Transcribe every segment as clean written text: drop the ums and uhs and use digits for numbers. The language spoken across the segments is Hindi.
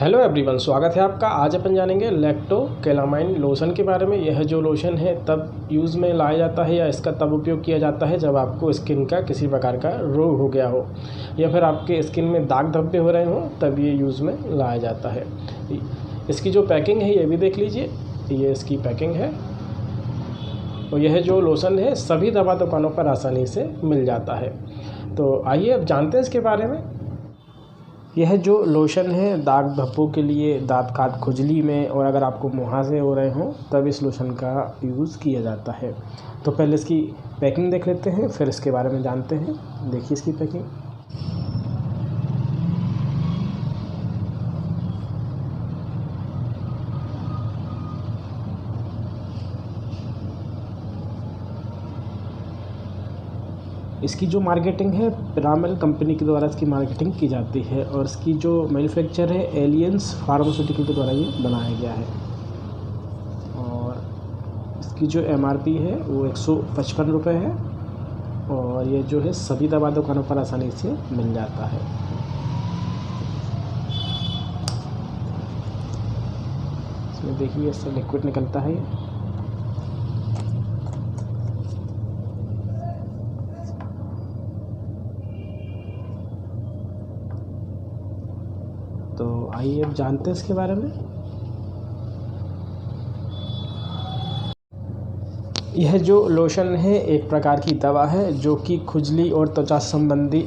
हेलो एवरीवन, स्वागत है आपका। आज अपन जानेंगे लैक्टोकेलामाइन लोशन के बारे में। यह जो लोशन है तब यूज़ में लाया जाता है या इसका तब उपयोग किया जाता है जब आपको स्किन का किसी प्रकार का रोग हो गया हो या फिर आपके स्किन में दाग धब्बे हो रहे हों, तब ये यूज़ में लाया जाता है। इसकी जो पैकिंग है ये भी देख लीजिए, ये इसकी पैकिंग है। और यह जो लोशन है सभी दवा दुकानों पर आसानी से मिल जाता है। तो आइए अब जानते हैं इसके बारे में। यह जो लोशन है दाग धब्बों के लिए, दाँत काट खुजली में, और अगर आपको मुहासे हो रहे हों तब इस लोशन का यूज़ किया जाता है। तो पहले इसकी पैकिंग देख लेते हैं, फिर इसके बारे में जानते हैं। देखिए इसकी पैकिंग। इसकी जो मार्केटिंग है पिरामल कंपनी के द्वारा इसकी मार्केटिंग की जाती है, और इसकी जो मैन्युफैक्चर है एलियंस फार्मास्यूटिकल के द्वारा ये बनाया गया है। और इसकी जो MRP है वो 155 रुपये है, और ये जो है सभी दवा दुकानों पर आसानी से मिल जाता है। इसमें देखिए इससे लिक्विड निकलता है। तो आइए अब जानते हैं इसके बारे में। यह जो लोशन है एक प्रकार की दवा है जो कि खुजली और त्वचा संबंधी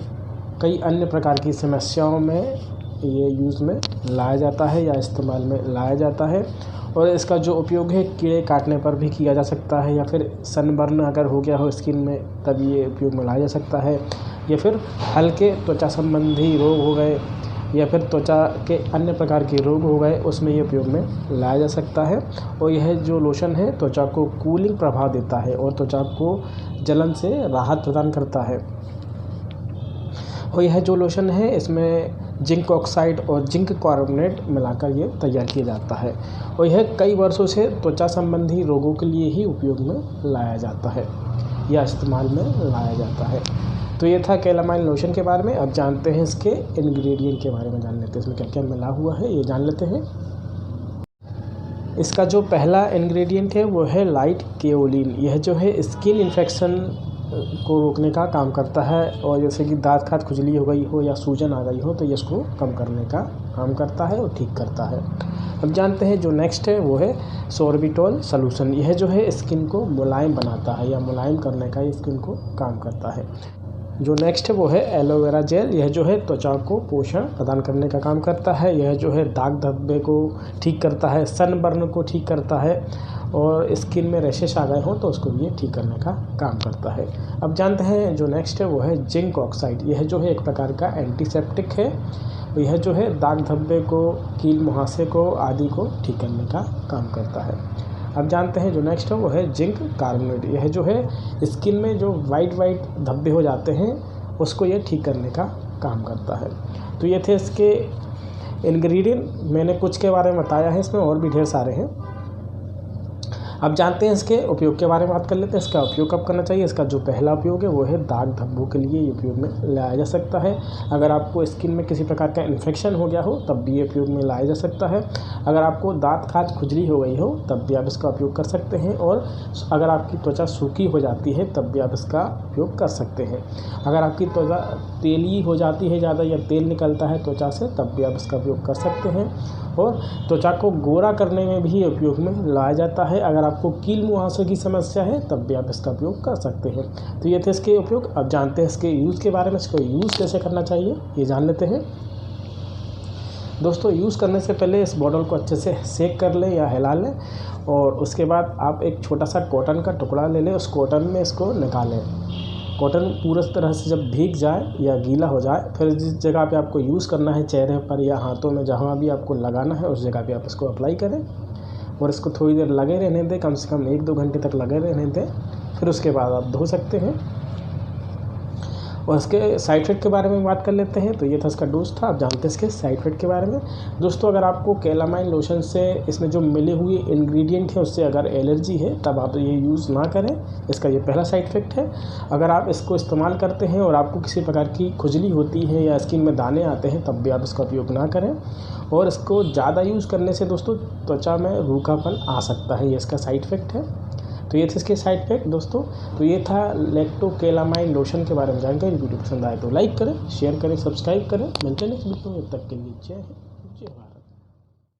कई अन्य प्रकार की समस्याओं में ये यूज़ में लाया जाता है या इस्तेमाल में लाया जाता है। और इसका जो उपयोग है कीड़े काटने पर भी किया जा सकता है, या फिर सनबर्न अगर हो गया हो स्किन में तब ये उपयोग में लाया जा सकता है, या फिर हल्के त्वचा संबंधी रोग हो गए या फिर त्वचा के अन्य प्रकार के रोग हो गए, उसमें ये उपयोग में लाया जा सकता है। और यह जो लोशन है त्वचा को कूलिंग प्रभाव देता है और त्वचा को जलन से राहत प्रदान करता है। और यह जो लोशन है इसमें जिंक ऑक्साइड और जिंक कार्बोनेट मिलाकर ये तैयार किया जाता है, और यह कई वर्षों से त्वचा संबंधी रोगों के लिए ही उपयोग में लाया जाता है या इस्तेमाल में लाया जाता है। तो ये था कैलामाइन लोशन के बारे में। अब जानते हैं इसके इंग्रेडिएंट के बारे में, जान लेते हैं इसमें क्या क्या मिला हुआ है, ये जान लेते हैं। इसका जो पहला इंग्रेडिएंट है वो है लाइट केओलिन। यह जो है स्किन इन्फेक्शन को रोकने का काम करता है, और जैसे कि दाँत खात खुजली हो गई हो या सूजन आ गई हो तो ये इसको कम करने का काम करता है और ठीक करता है। अब जानते हैं जो नेक्स्ट है वो है सोर्बिटॉल सॉल्यूशन। यह जो है स्किन को मुलायम बनाता है या मुलायम करने का ये स्किन को काम करता है। जो नेक्स्ट है वो है एलोवेरा जेल। यह जो है त्वचा को पोषण प्रदान करने का काम करता है। यह जो है दाग धब्बे को ठीक करता है, सनबर्न को ठीक करता है, और स्किन में रैशेस आ गए हों तो उसको ये ठीक करने का काम करता है। अब जानते हैं जो नेक्स्ट है वो है जिंक ऑक्साइड। यह जो है एक प्रकार का एंटीसेप्टिक है। यह जो है दाग धब्बे को, कील मुहासे को आदि को ठीक करने का काम करता है। अब जानते हैं जो नेक्स्ट है वो है जिंक कार्बोनेट। यह जो है स्किन में जो वाइट धब्बे हो जाते हैं उसको ये ठीक करने का काम करता है। तो ये थे इसके इंग्रेडिएंट। मैंने कुछ के बारे में बताया है, इसमें और भी ढेर सारे हैं। अब जानते हैं इसके उपयोग के बारे में बात कर लेते हैं। इसका उपयोग कब करना चाहिए। इसका जो पहला उपयोग है वो है दाग धब्बों के लिए उपयोग में लाया जा सकता है। अगर आपको स्किन में किसी प्रकार का इन्फेक्शन हो गया हो तब भी ये उपयोग में लाया जा सकता है। अगर आपको दाँत खाज खुजली हो गई हो तब भी आप इसका उपयोग कर सकते हैं। और अगर आपकी त्वचा सूखी हो जाती है तब भी आप इसका उपयोग कर सकते हैं। अगर आपकी त्वचा तेली हो जाती है ज़्यादा या तेल निकलता है त्वचा से तब भी आप इसका उपयोग कर सकते हैं। और त्वचा को गोरा करने में भी उपयोग में लाया जाता है। अगर आपको कील मुहासे की समस्या है तब भी आप इसका उपयोग कर सकते हैं। तो ये थे इसके उपयोग। अब जानते हैं इसके यूज़ के बारे में। इसको यूज़ कैसे करना चाहिए ये जान लेते हैं। दोस्तों, यूज़ करने से पहले इस बॉटल को अच्छे से सेक कर लें या हिला लें, और उसके बाद आप एक छोटा सा कॉटन का टुकड़ा ले लें। उस कॉटन में इसको निकालें। कॉटन पूरी तरह से जब भीग जाए या गीला हो जाए, फिर जिस जगह पे आपको यूज़ करना है, चेहरे पर या हाथों में, जहाँ भी आपको लगाना है उस जगह पे आप इसको अप्लाई करें, और इसको थोड़ी देर लगे रहने दें, कम से कम 1-2 घंटे तक लगे रहने दें। फिर उसके बाद आप धो सकते हैं। और इसके साइड इफ़ेक्ट के बारे में बात कर लेते हैं। तो ये था इसका डोज था, आप जानते हैं इसके साइड इफ़ेक्ट के बारे में। दोस्तों अगर आपको कैलामाइन लोशन से इसमें जो मिले हुए इंग्रेडिएंट हैं उससे अगर एलर्जी है तब आप ये यूज़ ना करें, इसका ये पहला साइड इफ़ेक्ट है। अगर आप इसको इस्तेमाल करते हैं और आपको किसी प्रकार की खुजली होती है या स्किन में दाने आते हैं तब भी आप इसका उपयोग ना करें। और इसको ज़्यादा यूज़ करने से दोस्तों त्वचा में रूखापन आ सकता है, ये इसका साइड इफ़ेक्ट है। तो ये थे इसके साइड इफ़ेक्ट दोस्तों। तो ये था लैक्टोकैलामाइन लोशन के बारे में जानकारी। वीडियो पसंद आए तो लाइक करें, शेयर करें, सब्सक्राइब करें। मिलते हैं नेक्स्ट वीडियो में, तब तक के लिए जय हिंद, जय भारत।